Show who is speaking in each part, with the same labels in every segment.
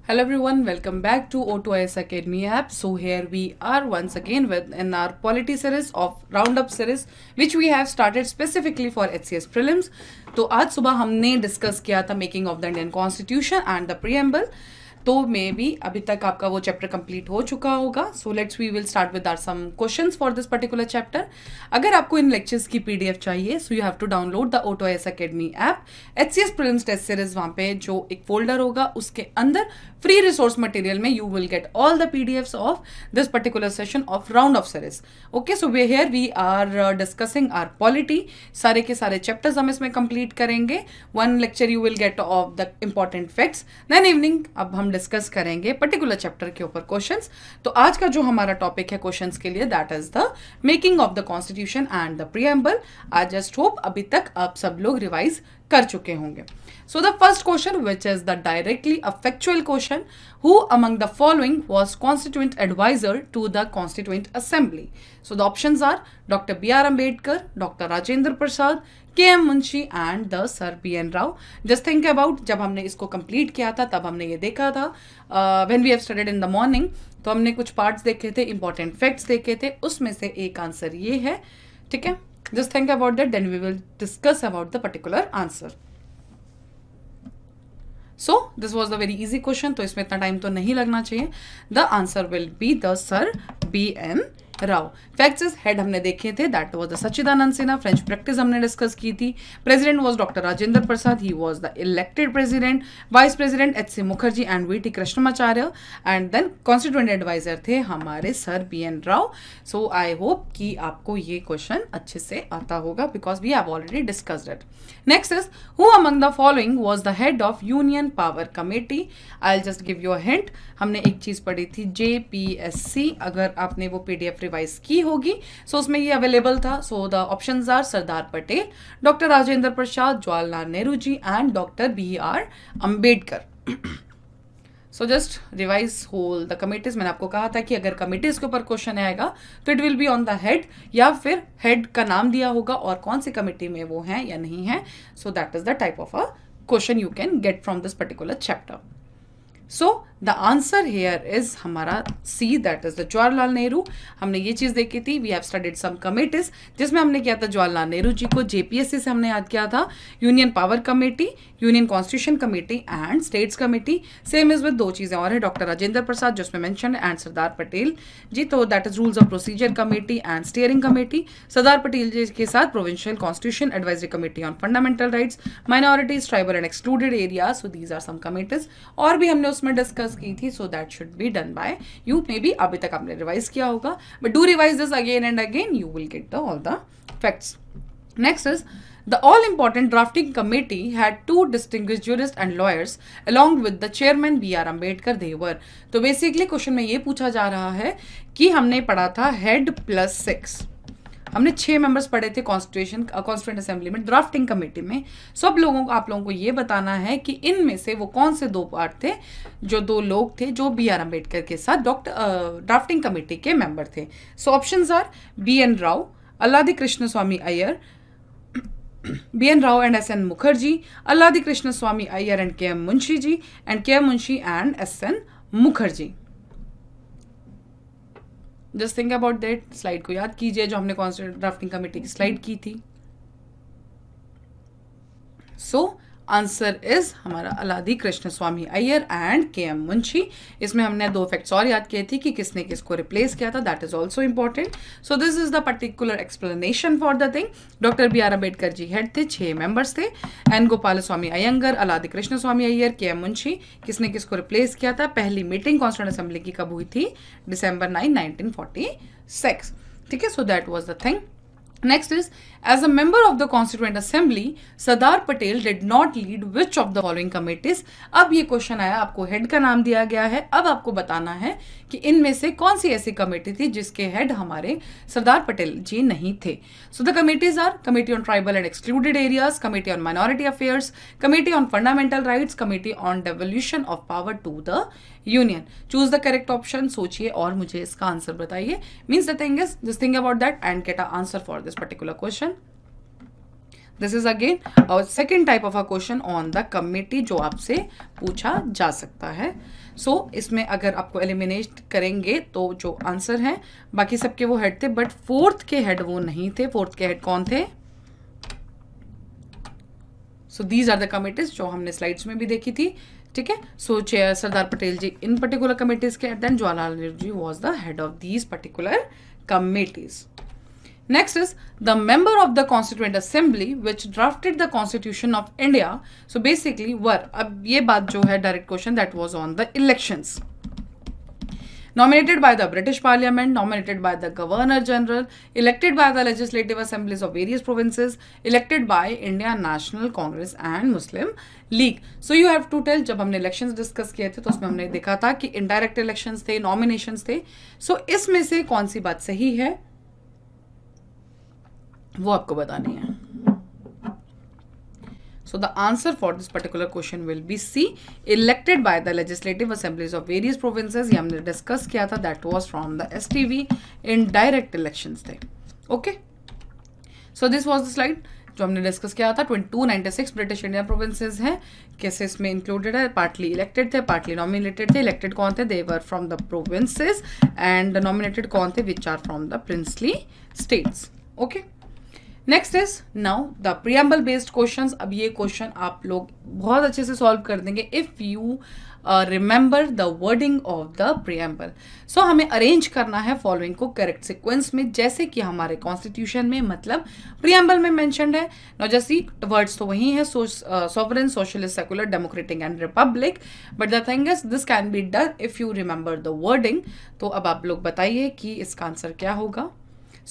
Speaker 1: Hello everyone, welcome back to O2IS Academy app. So here we are once again in our polity series of roundup series which we have started specifically for HCS prelims. तो आज सुबह हमने discuss किया था making of the Indian constitution and the preamble. तो may be अभी तक आपका वो चैप्टर कंप्लीट हो चुका होगा. So let's we will start with our some questions for this particular chapter. अगर आपको इन लेक्चर्स की पीडीएफ चाहिए so you have to download the O2IS Academy app. HCS prelims test series वहाँ पे जो एक फोल्डर होगा उसके अंदर फ्री रिसोर्स मटेरियल में you will get all the PDFs of this particular session of round of series. Okay, so we here we are discussing are polity. सारे के सारे चैप्टर्स हम इसमें कंप्लीट करेंगे. One lecture you will get of the important facts. Then evening अब हम discuss करेंगे particular chapter के ऊपर क्वेश्चंस. तो आज का जो हमारा टॉपिक है क्वेश्चंस के लिए that is the making of the constitution and the preamble. I just hope अभी तक आप सब लोग रिवाइज कर चुके होंगे. So the first question, which is the directly a factual question, who among the following was constituent advisor to the Constituent Assembly? So the options are Dr. B.R. Ambedkar, Dr. Rajendra Prasad, K.M. Munshi and the Sir B.N. Rao. Just think about जब हमने इसको complete किया था तब हमने ये देखा था when we have studied in the morning. तो हमने कुछ parts देखे थे, important facts देखे थे, उसमें से एक आंसर ये है. ठीक है, just think about that, then we will discuss about the particular answer. So this was the very easy question. तो इसमें इतना टाइम तो नहीं लगना चाहिए. The answer will be the Sir B.N. Rao. Facts head हमने देखे थे, that was the Sachchidananda Sinha. French practice हमने डिस्कस की थी. President was doctor Rajendra Prasad, he was the elected president. Vice president H C Mukherjee and V T Krishnamachari. And then constituent advisor थे हमारे sir B N Rao. So I hope कि आपको ये question अच्छे से आता होगा because we have already discussed it. Next is who among the following was the head of union power committee. I just give you a hint. हमने एक चीज पढ़ी थी JPSC. अगर आपने वो PDF रिवाइज की होगी सो उसमें ये अवेलेबल था. So the options are Sardar Patel, doctor Rajendra Prasad, Jawaharlal Nehru ji and doctor BR Ambedkar. So just revise whole the committees. मैंने आपको कहा था कि अगर कमिटीज के ऊपर क्वेश्चन आएगा तो it will be on the head या फिर हेड का नाम दिया होगा और कौन सी कमिटी में वो है या नहीं है. So that is the type of a question you can get from this particular chapter. So the answer here is हमारा C, that is the Jawaharlal Nehru. हमने ये चीज देखी थी. We have studied some committees जिसमें हमने किया था जवाहरलाल नेहरू जी को. JPSC से हमने याद किया था union power committee, union constitution committee and states committee. Same is with दो चीजें और है, डॉक्टर राजेंद्र प्रसाद जिसमें मेंशन एंड सरदार पटेल जी. तो that is rules of procedure committee and steering committee. Sardar Patel ji के साथ provincial constitution advisory committee on fundamental rights, minorities, tribal and excluded area. So these are some committees. और भी हमने उसमें डिस्कस की थी. So that should be done by you. May be अभी तक आपने रिवाइज किया होगा but do revise this again and again. You will get the all the facts. Next is the all-important drafting committee had two distinguished jurists and lawyers along with the chairman B.R. Ambedkar. They were. तो basically question में ये पूछा जा रहा है कि हमने पढ़ा था हेड प्लस 6. हमने 6 मेंबर्स पढ़े थे कॉन्स्टिट्यूएंट असेंबली में ड्राफ्टिंग कमेटी में. सब लोगों को आप लोगों को ये बताना है कि इनमें से वो कौन से 2 पार्ट थे, जो 2 लोग थे जो BR अम्बेडकर के साथ ड्राफ्टिंग कमेटी के मेंबर थे. So options are BN Rao, Alladi Krishnaswami Iyer, BN Rao and SN Mukherjee, Alladi Krishna Swamy Iyer and KM Munshi ji, and KM Munshi and SN Mukherjee. Just think about that. Slide को याद कीजिए जो हमने constituent drafting committee की slide की थी. So answer is हमारा Alladi Krishnaswami Iyer and KM Munshi. इसमें हमने 2 फैक्ट्स और याद किए थे कि किसने किसको रिप्लेस किया था. That is also important. So this is the particular explanation for the thing. Doctor BR Ambedkar ji head थे, 6 मेंबर्स थे. N Gopalaswami Ayyangar, Alladi Krishnaswami Iyer, KM Munshi. किसने किसको रिप्लेस किया था. पहली मीटिंग कॉन्स्टिट्यूएंट असेंबली की कब हुई थी. December 9, 1946. ठीक है, so that was the thing. Next is, as a member of the Constituent Assembly, Sardar Patel did not lead which of the following committees. अब ये क्वेश्चन आया, आपको हेड का नाम दिया गया है. अब आपको बताना है कि इनमें से कौन सी ऐसी कमेटी थी जिसके हेड हमारे सरदार पटेल जी नहीं थे. So the committees are committee on tribal and excluded areas, committee on minority affairs, committee on fundamental rights, committee on devolution of power to the union. Choose the correct option. सोचिए और मुझे इसका answer बताइए. Means the thing is just think about that and get a answer for this particular question. This is again second type of a question on the committee जो आपसे पूछा जा सकता है. सो इसमें अगर आपको एलिमिनेट करेंगे तो जो आंसर है, बाकी सबके वो हेड थे बट फोर्थ के हेड वो नहीं थे. फोर्थ के हेड कौन थे? So these are the committees जो हमने स्लाइड्स में भी देखी थी. ठीक है. So chair Sardar Patel ji in particular committees के, then Jawaharlal Nehru ji was the head of these particular committees. Next is the member of the Constituent Assembly which drafted the Constitution of India. So basically were, अब ये बात जो है direct question that was on the elections. Nominated by the British Parliament, nominated by the Governor General, elected by the legislative assemblies of various provinces, elected by Indian National Congress and Muslim League. So you have to tell, जब हमने elections discuss किए थे तो उसमें हमने देखा था कि indirect elections थे, nominations थे. So इसमें से कौन सी बात सही है वो आपको बतानी है. So the answer for this particular question will be C, elected by the legislative assemblies of various provinces. ये हमने डिस्कस किया था, that was from the STV. In direct elections थे. Okay. So this was the slide जो हमने discuss किया था. 296 British India provinces हैं. कैसे इसमें इंक्लूडेड है? पार्टली इलेक्टेड थे, पार्टली नॉमिनेटेड थे. इलेक्टेड कौन थे? They were from the provinces. And nominated कौन थे? Which are from the princely states. Okay. Next is now the preamble based questions. अब ये क्वेश्चन आप लोग बहुत अच्छे से सॉल्व कर देंगे if you remember the wording of the preamble. So हमें अरेंज करना है फॉलोइंग को करेक्ट सिक्वेंस में, जैसे कि हमारे कॉन्स्टिट्यूशन में मतलब प्रियम्बल में मेंशन्ड है. नौ जैसी वर्ड्स तो वही है, sovereign, socialist, secular, democratic and Republic. But the thing is this can be done if you remember the wording. तो अब आप लोग बताइए कि इसका आंसर क्या होगा.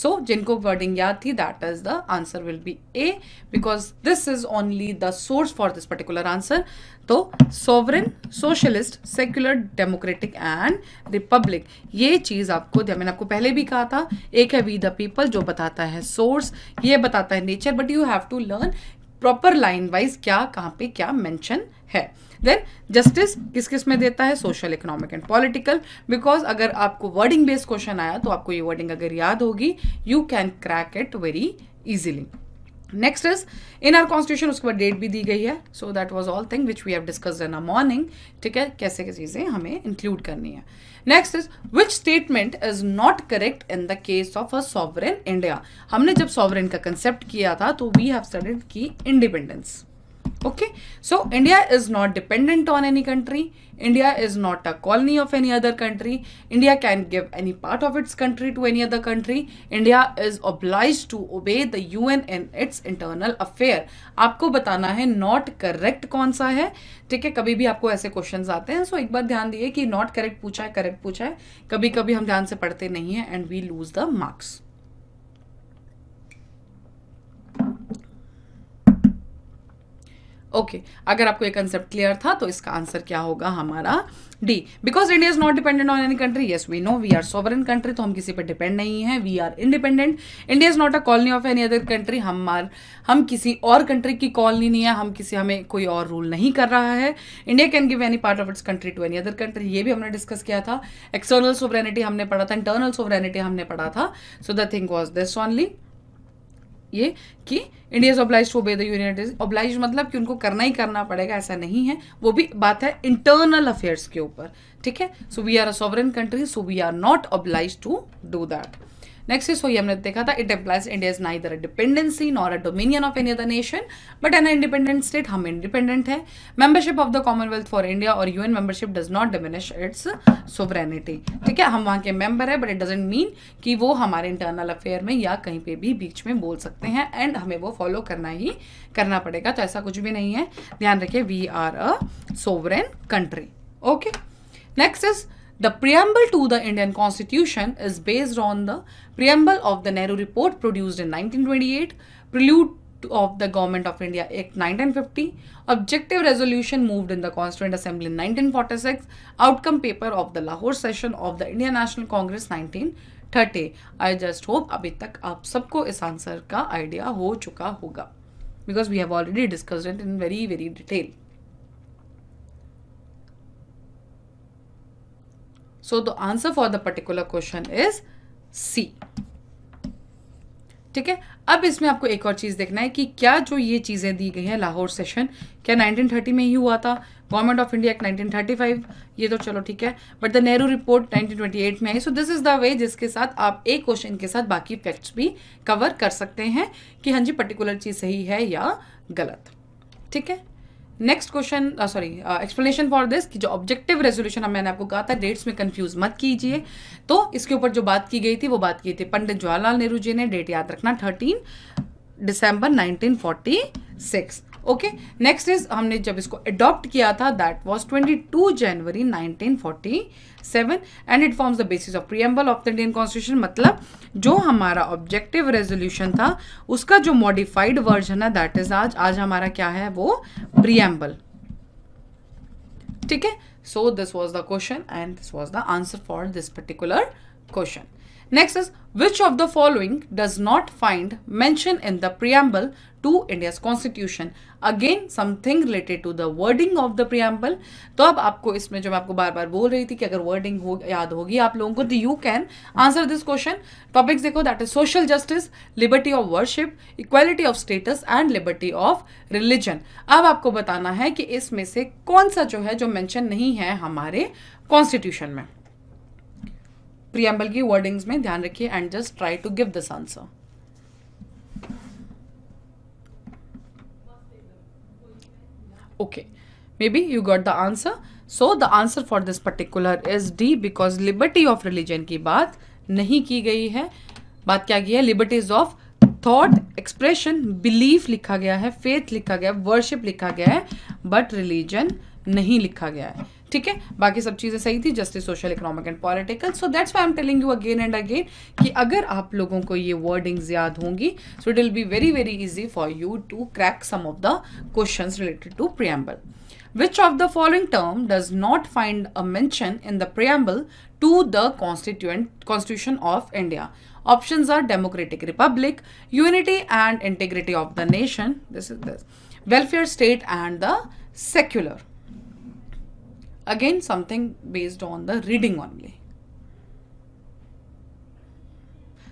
Speaker 1: So जिनको वर्डिंग याद थी, that is the answer will be A, because this is only the source for this particular answer. तो sovereign, socialist, secular, democratic and republic, ये चीज आपको, मैंने आपको पहले भी कहा था, एक है वी द पीपल जो बताता है सोर्स, ये बताता है nature, but you have to learn proper line wise क्या कहाँ पे क्या मेंशन है. देन जस्टिस किस किस में देता है? Social, economic and political. Because अगर आपको वर्डिंग बेस्ड क्वेश्चन आया तो आपको ये वर्डिंग अगर याद होगी, you can crack it very easily. Next is in our constitution, उसके बाद डेट भी दी गई है. So that was all thing which we have discussed in a morning. ठीक है, कैसे कैसे चीजें हमें इंक्लूड करनी है. Next is which statement is not correct in the case of a sovereign India. हमने जब सॉवरेन का कंसेप्ट किया था तो वी हैव स्टडीड की independence. Okay, so India is not dependent on any country. India is not a colony of any other country. India can give any part of its country to any other country. India is obliged to obey the UN in its internal affair. आपको बताना है not correct कौन सा है. ठीक है, कभी भी आपको ऐसे क्वेश्चंस आते हैं, सो एक बार ध्यान दिए कि not correct पूछा है, correct पूछा है. कभी कभी हम ध्यान से पढ़ते नहीं है and we lose the marks. Okay, अगर आपको ये कंसेप्ट क्लियर था तो इसका आंसर क्या होगा हमारा? D. Because India is not dependent on any country. Yes we know we are sovereign country, तो हम किसी पर डिपेंड नहीं है. We are independent. India is not a colony of any other country. हम किसी और कंट्री की कॉलोनी नहीं है. हमें कोई और रूल नहीं कर रहा है. India can give any part of its country to any other country. ये भी हमने डिस्कस किया था. एक्सटर्नल सोवरेनिटी हमने पढ़ा था, इंटरनल सोवरेनिटी हमने पढ़ा था. So the thing was this only, ये कि India is oblige to obey the union. Oblige मतलब कि उनको करना ही करना पड़ेगा, ऐसा नहीं है. वो भी बात है इंटरनल अफेयर्स के ऊपर. ठीक है, so we are a sovereign country, so we are not oblige to do that. Next is, ये हमने देखा था, it implies India is neither a dependency nor a dominion of any other nation but an independent state. हम independent है. Membership of the Commonwealth for India और UN membership does not diminish its sovereignty. ठीक है, हम वहां के member है but it doesn't mean कि वो हमारे इंटरनल अफेयर में या कहीं पे भी बीच में बोल सकते हैं एंड हमें वो फॉलो करना ही करना पड़ेगा. तो ऐसा कुछ भी नहीं है, ध्यान रखिए. We are a sovereign country. Okay. Next is the preamble to the Indian Constitution is based on the preamble of the Nehru Report produced in 1928, prelude of the Government of India Act 1950, objective resolution moved in the Constituent Assembly in 1946, outcome paper of the Lahore session of the Indian National Congress 1930. I just hope अभी तक आप सबको इस answer का idea हो चुका होगा, because we have already discussed it in very detail. So the answer for the particular question is C. ठीक है, अब इसमें आपको एक और चीज़ देखना है कि क्या जो ये चीज़ें दी गई हैं, लाहौर सेशन क्या 1930 में ही हुआ था, गवर्नमेंट ऑफ इंडिया एक्ट 1935, ये तो चलो ठीक है, बट द नेहरू रिपोर्ट 1928 में आई। So this is the way जिसके साथ आप एक क्वेश्चन के साथ बाकी फैक्ट्स भी कवर कर सकते हैं कि हाँ जी पर्टिकुलर चीज़ सही है या गलत। ठीक है, next question, sorry explanation for this कि जो ऑब्जेक्टिव रेजोल्यूशन मैंने आपको कहा था डेट्स में कंफ्यूज मत कीजिए, तो इसके ऊपर जो बात की गई थी वो बात की थी पंडित जवाहरलाल नेहरू जी ने, डेट याद रखना 13 दिसंबर 1946। ओके, नेक्स्ट इज हमने जब इसको अडॉप्ट किया था that was 22 January 1947 and it forms the basis of preamble of the Indian constitution. मतलब जो हमारा ऑब्जेक्टिव रेजोल्यूशन था उसका जो मॉडिफाइड वर्जन है दैट इज आज हमारा क्या है वो प्रीएम्बल। ठीक है, सो this was the question and this was the answer for this particular question. Next is which of the following does not find mention in the preamble to India's constitution? Again something related to the wording of the preamble। तो अब आपको इसमें जो मैं आपको बार बार बोल रही थी कि अगर वर्डिंग हो याद होगी आप लोगों को तो you can answer this question. Topics देखो, that is social justice, liberty of worship, equality of status and liberty of religion. अब आपको बताना है कि इसमें से कौन सा जो है जो मेंशन नहीं है हमारे कॉन्स्टिट्यूशन में। प्रीएम्बल की वर्डिंग्स में ध्यान रखिए and just try to give this answer. Okay, maybe you got the answer. So the answer for this particular is D because liberty of religion की बात नहीं की गई है। बात क्या की है, liberties of thought, expression, belief लिखा गया है, faith लिखा गया है, worship लिखा गया है, but religion नहीं लिखा गया है। ठीक है, बाकी सब चीजें सही थी, justice, social, economic and political. So that's why I am telling you again and again कि अगर आप लोगों को ये वर्डिंग्स याद होंगी so it will be very very easy for you to crack some of the questions related to preamble. Which of the following term does not find a mention in the preamble to the Constitution of India? Options are democratic republic, unity and integrity of the nation, this is this, welfare state and the secular. Again something based on the reading only.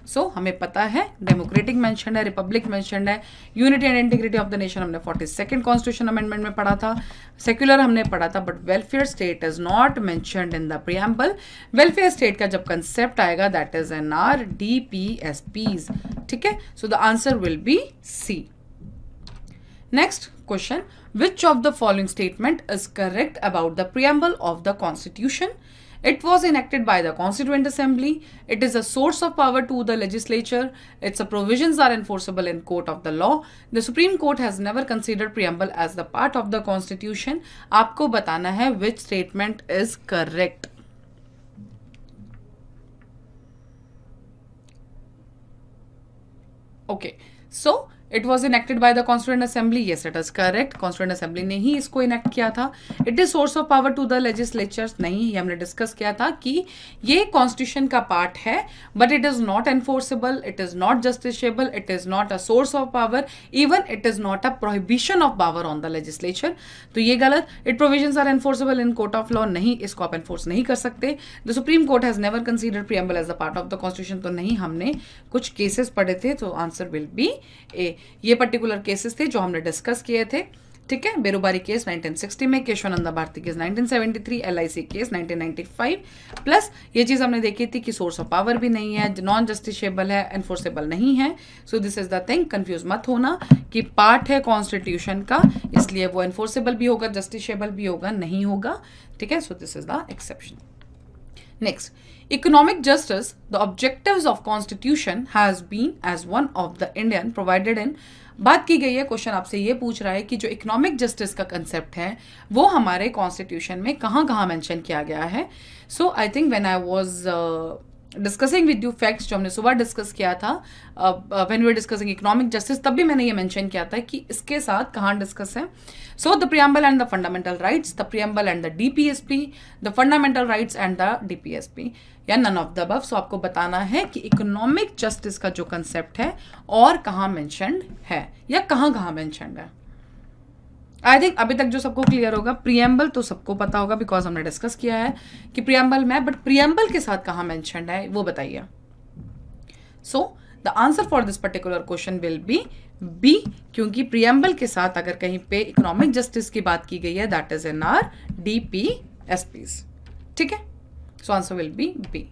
Speaker 1: सो हमें पता है democratic mention है, Republic mention है, unity and integrity of the nation हमने 42nd constitution amendment में पढ़ा था, secular हमने पढ़ा था, but welfare state is not mentioned in the preamble. Welfare state का जब कंसेप्ट आएगा that is in our DPSPs। ठीक है, so the answer will be C. Next question, which of the following statement is correct about the preamble of the constitution? It was enacted by the Constituent Assembly. It is a source of power to the legislature. Its provisions are enforceable in court of the law. The Supreme Court has never considered preamble as the part of the Constitution. आपको बताना है which statement is correct. Okay, so it was enacted by the Constituent Assembly. Yes, it is correct. Constituent Assembly ने ही इसको enact किया था. It is source of power to the legislatures. नहीं, ये हमने डिस्कस किया था कि ये कॉन्स्टिट्यूशन का पार्ट है, but it is not enforceable, it is not justiciable, it is not a source of power, even it is not a prohibition of power on the legislature. तो ये गलत. It provisions are enforceable in court of law. नहीं, इसको आप enforce नहीं कर सकते. The Supreme Court has never considered preamble as a part of the constitution. तो नहीं, हमने कुछ केसेस पढ़े थे, तो आंसर विल बी ए। ये पर्टिकुलर केसेस थे जो हमने डिस्कस किए थे. ठीक है, बेरुबारी केस 1960 में, Kesavananda Bharati case 1973, LIC case 1995, plus ये चीज हमने देखी थी कि सोर्स ऑफ पावर भी नहीं है, नॉन जस्टिसेबल है, एनफोर्सेबल नहीं है. सो this is the thing, confuse मत होना कि पार्ट है कॉन्स्टिट्यूशन का, इसलिए वो एनफोर्सेबल भी होगा, जस्टिसेबल भी होगा, नहीं होगा. ठीक है, सो this is the exception. Next, economic justice, the objectives of constitution has been as one of the Indian provided in. बात की गई है, क्वेश्चन आपसे ये पूछ रहा है कि जो इकोनॉमिक जस्टिस का कंसेप्ट है वो हमारे कॉन्स्टिट्यूशन में कहाँ कहाँ मेंशन किया गया है. So I think when I was discussing with you facts, जो हमने सुबह डिस्कस किया था, when we were discussing economic justice, तब भी मैंने ये मेंशन किया था कि इसके साथ कहाँ डिस्कस है. So the preamble and the fundamental rights, the preamble and the DPSP, the fundamental rights and the DPSP, या नन ऑफ द अबव. सो आपको बताना है कि इकोनॉमिक जस्टिस का जो कंसेप्ट है और कहाँ मेंशन्ड है या कहाँ कहाँ मेंशन्ड है. आई थिंक अभी तक जो सबको क्लियर होगा, प्रीएम्बल तो सबको पता होगा बिकॉज हमने डिस्कस किया है कि प्रीएम्बल में, बट प्रीएम्बल के साथ कहाँ मेंशन्ड है वो बताइए. So the answer for this particular question will be B, क्योंकि प्रियम्बल के साथ अगर कहीं पे इकोनॉमिक जस्टिस की बात की गई है that is in our DPSPs. ठीक है, so answer will be B.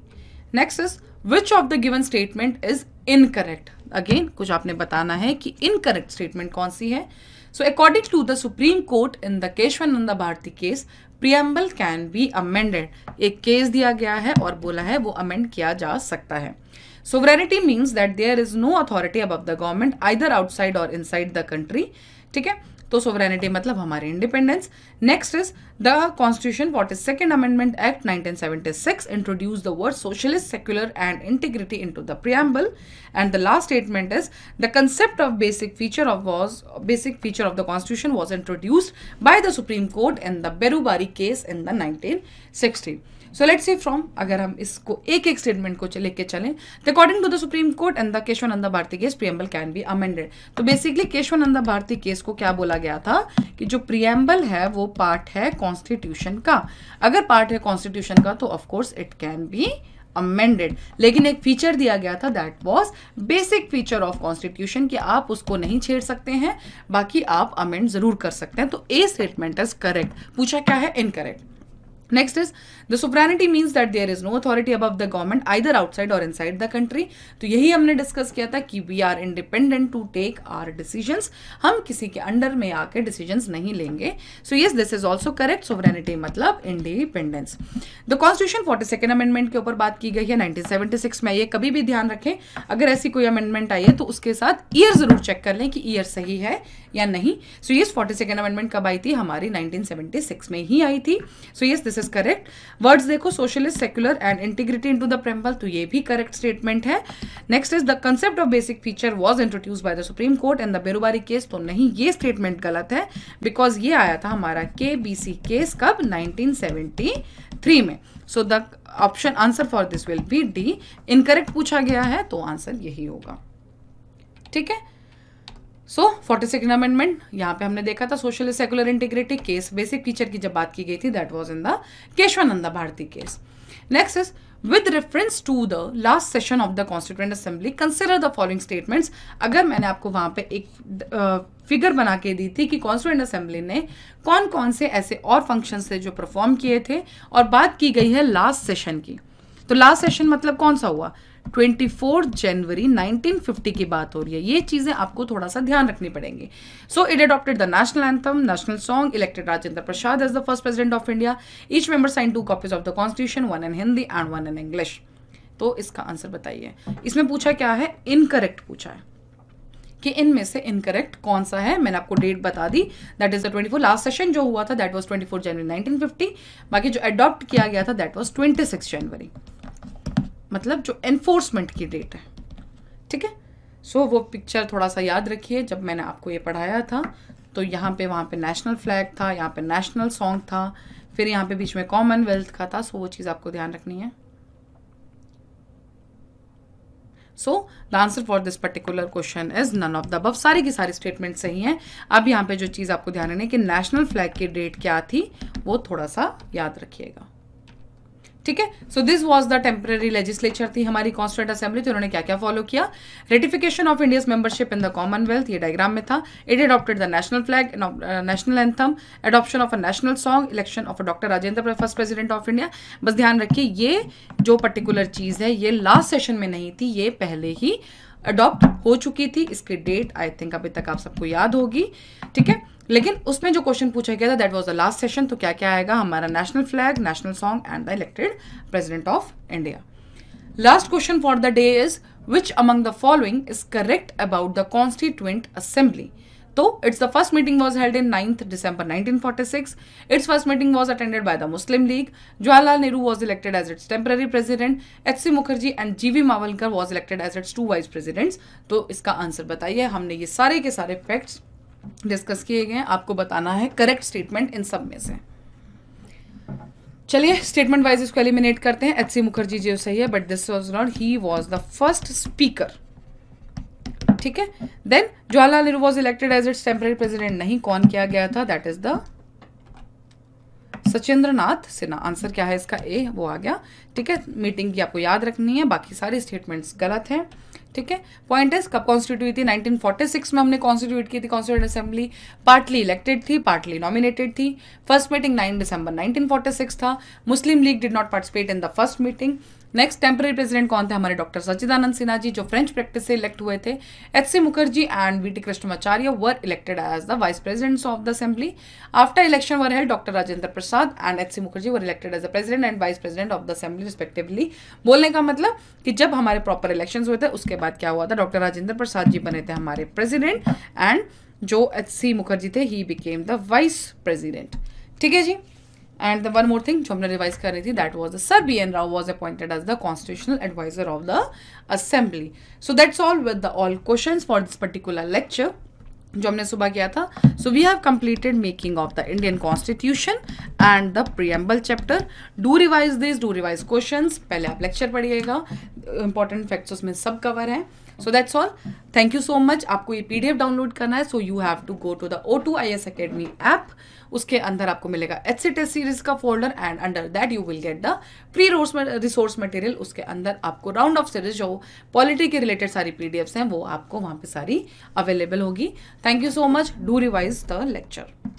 Speaker 1: Next is which of the given statement is incorrect. Again कुछ आपने बताना है कि इनकरेक्ट स्टेटमेंट कौन सी है. So according to the supreme court in the Kesavananda Bharati case preamble can be amended. एक केस दिया गया है और बोला है वो अमेंड किया जा सकता है. Sovereignty means that there is no authority above the government either outside और इनसाइड द कंट्री. ठीक है, तो सोवरेनिटी मतलब हमारी independence. Next is the constitution 42nd amendment act 1976 introduce the word socialist, secular and integrity into the preamble. And the last statement is the concept of basic feature of the constitution was introduced by the supreme court in the Berubari case in the 1960. So let's see from, अगर हम इसको एक एक statement को लेके चलें, according to the supreme court and the Kesavananda Bharati case preamble can be amended. तो basically Kesavananda Bharati case को क्या बोला गया था कि जो प्रियम्बल है वो पार्ट है कॉन्स्टिट्यूशन का. अगर पार्ट है कॉन्स्टिट्यूशन का तो of course it can be amended. लेकिन एक फीचर दिया गया था that was basic feature of constitution कि आप उसको नहीं छेड़ सकते हैं, बाकी आप अमेंड जरूर कर सकते हैं. तो ए स्टेटमेंट इज करेक्ट. पूछा क्या है, incorrect. Next is the sovereignty means that there is no authority above the government either outside or inside the country. तो यही हमने डिस्कस किया था कि we are independent to take our decisions. हम किसी के अंडर में आके decisions नहीं लेंगे. So yes, this is also correct. Sovereignty मतलब independence. The Constitution 42nd Amendment के ऊपर बात की गई है 1976 में. ये कभी भी ध्यान रखें, अगर ऐसी कोई अमेंडमेंट आई है तो उसके साथ ईयर जरूर चेक कर लें कि ईयर सही है या नहीं. So yes, 42nd Amendment कब आई थी, हमारी 1976 में ही आई थी. So yes, this is correct. Words देखो, socialist, secular and integrity into the preamble, तो ये भी करेक्ट स्टेटमेंट है. Next is the concept of basic feature was introduced by the supreme court in the Berubari case. तो नहीं, ये statement गलत है बिकॉज ये आया था हमारा KBC केस कब, 1973 में. So the option answer for this will be D. Incorrect पूछा गया है तो आंसर यही होगा. ठीक है, सो 42nd अमेंडमेंट यहाँ पे हमने देखा था socialist, secular, integrity case basic feature की जब बात की गई थी that was in the Kesavananda Bharati case. Next is with reference to the last session of the constituent assembly consider the following statements. अगर मैंने आपको वहां पे एक फिगर बना के दी थी कि कॉन्स्टिट्यूएंट असेंबली ने कौन कौन से ऐसे और फंक्शन थे जो परफॉर्म किए थे और बात की गई है लास्ट सेशन की, तो लास्ट सेशन मतलब कौन सा हुआ, 24 जनवरी 1950 की बात हो रही है. ये चीजें आपको थोड़ा सा ध्यान रखनी पड़ेंगी. So it adopted the national anthem, national song, elected Rajendra Prasad as the first president of India. Each member sign 2 copies of the constitution, 1 in Hindi and 1 in English. तो इसका आंसर बताइए. इसमें पूछा क्या है, इनकरेक्ट पूछा है कि इनमें से इनकरेक्ट कौन सा है. मैंने आपको डेट बता दी, that is the 24. Last session जो हुआ था दैट वाज 24 जनवरी 1950. बाकी जो अडॉप्ट किया गया था दैट वाज 26 जनवरी, मतलब जो एनफोर्समेंट की डेट है. ठीक है, सो वो पिक्चर थोड़ा सा याद रखिए. जब मैंने आपको ये पढ़ाया था तो यहाँ पे वहाँ पे नेशनल फ्लैग था, यहाँ पे नेशनल सॉन्ग था, फिर यहाँ पे बीच में कॉमनवेल्थ का था. सो वो चीज़ आपको ध्यान रखनी है. So the answer for this particular question is none of the above. सारी की सारी स्टेटमेंट सही हैं. अब यहाँ पे जो चीज़ आपको ध्यान रखनी है कि नेशनल फ्लैग की डेट क्या थी वो थोड़ा सा याद रखिएगा. ठीक है, सो this was the temporary legislature थी हमारी कॉन्स्टिट्यूएंट असेंबली. तो उन्होंने क्या क्या फॉलो किया, ratification of India's membership in the Commonwealth, ये डायग्राम में था. It adopted the national flag, national anthem, adoption of a national song, election of doctor Rajendra first president of India. बस ध्यान रखिए ये जो पर्टिकुलर चीज है ये लास्ट सेशन में नहीं थी, ये पहले ही अडॉप्ट हो चुकी थी. इसकी डेट आई थिंक अभी तक आप सबको याद होगी. ठीक है, लेकिन उसमें जो क्वेश्चन पूछा गया था that was the last session. तो क्या क्या आएगा, हमारा national flag, national song and the elected president of India. Last question for the day is which among the following is correct about the constituent Assembly. तो it's the first meeting was held in 9th December 1946. It's first meeting was attended by the Muslim League. Jawaharlal Nehru was elected as its temporary president. HC Mukherjee and GV Mavalankar was elected as its 2 vice presidents. तो इसका answer बताइए. हमने ये सारे के सारे facts discuss किए गए हैं, आपको बताना है करेक्ट स्टेटमेंट इन सब में से. चलिए स्टेटमेंट वाइज इसको एलिमिनेट करते हैं. HC मुखर्जी जी सही है but this was not, he was the first speaker. ठीक है, then Jawaharlal Nehru was elected as its temporary president, नहीं, कौन किया गया था, that is the Sachindranath Sinha. Answer क्या है इसका, ए, वो आ गया. ठीक है, मीटिंग की आपको याद रखनी है, बाकी सारी स्टेटमेंट्स गलत हैं. ठीक है। पॉइंट है कब कॉन्स्टिट्यूट हुई थी, 1946 में हमने कॉन्स्टिट्यूट की थी कॉन्स्टिट्यूंट असेंबली, पार्टली इलेक्टेड थी, पार्टली नॉमिनेटेड थी। फर्स्ट मीटिंग 9 दिसंबर 1946 था। Muslim League did not participate in the first meeting. Next temporary president कौन थे, हमारे डॉक्टर सच्चिदानंद सिन्हा जी, जो फ्रेंच प्रैक्टिस से इलेक्ट हुए थे। H C. Mukherjee and V T. Krishnamachari were elected as the vice presidents of the assembly. After election were held, doctor Rajendra Prasad and H C. Mukherjee were elected as the president and vice president of the assembly respectively. बोलने का मतलब कि जब हमारे proper election हुए थे उसके बाद क्या हुआ था, डॉक्टर राजेंद्र प्रसाद जी बने थे हमारे प्रेसिडेंट एंड जो एच.सी. मुखर्जी थे ही बिकेम द वाइस प्रेसिडेंट। ठीक है जी। And the one more thing जो हमने रिवाइज कर रही थी, that was the sir B N. Rau was appointed as the constitutional adviser of the assembly. So that's all with the all questions for this particular lecture जो हमने सुबह किया था। So we have completed making of the Indian constitution and the preamble chapter. Do revise this, do revise questions, पहले आप lecture पढ़िएगा, important facts उसमें सब कवर हैं। So that's all, thank you so much. आपको ये PDF डाउनलोड करना है, so you have to go to the O2 IAS Academy app. उसके अंदर आपको मिलेगा HC टेस्ट सीरीज का folder and under that you will get the free resource material. उसके अंदर आपको राउंड ऑफ सीरीज जो पॉलिटी के रिलेटेड सारी PDFs हैं वो आपको वहाँ पे सारी अवेलेबल होगी। Thank you so much. Do revise the lecture.